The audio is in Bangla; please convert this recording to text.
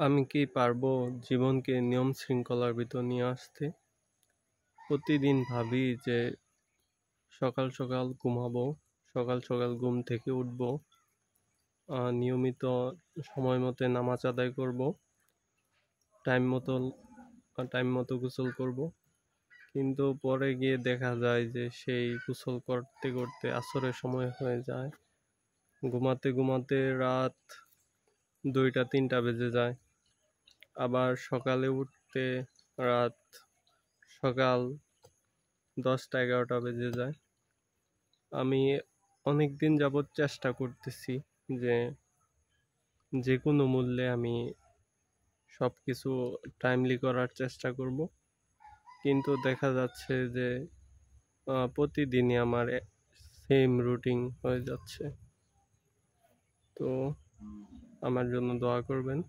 আমি কি পারবো জীবনকে নিয়ম শৃঙ্খলার ভিতর নিয়ে আসতে? প্রতিদিন ভাবি যে সকাল সকাল ঘুমাবো, সকাল সকাল ঘুম থেকে উঠবো, নিয়মিত সময় মতো নামাজ আদায় করব, টাইম মতো টাইম মতো গোসল করব। কিন্তু পরে গিয়ে দেখা যায় যে সেই গোসল করতে করতে আসরের সময় হয়ে যায়, ঘুমাতে ঘুমাতে রাত 2টা 3টা বেজে যায়, আবার সকালে উঠতে রাত সকাল 10টা 11টা বেজে যায়। আমি অনেক দিন যাবৎ চেষ্টা করতেছি যে যে কোনো মূল্যে আমি সব কিছু টাইমলি করার চেষ্টা করব, কিন্তু দেখা যাচ্ছে যে প্রতিদিনই আমার সেম রুটিন হয়ে যাচ্ছে। তো আমার জন্য দোয়া করবেন।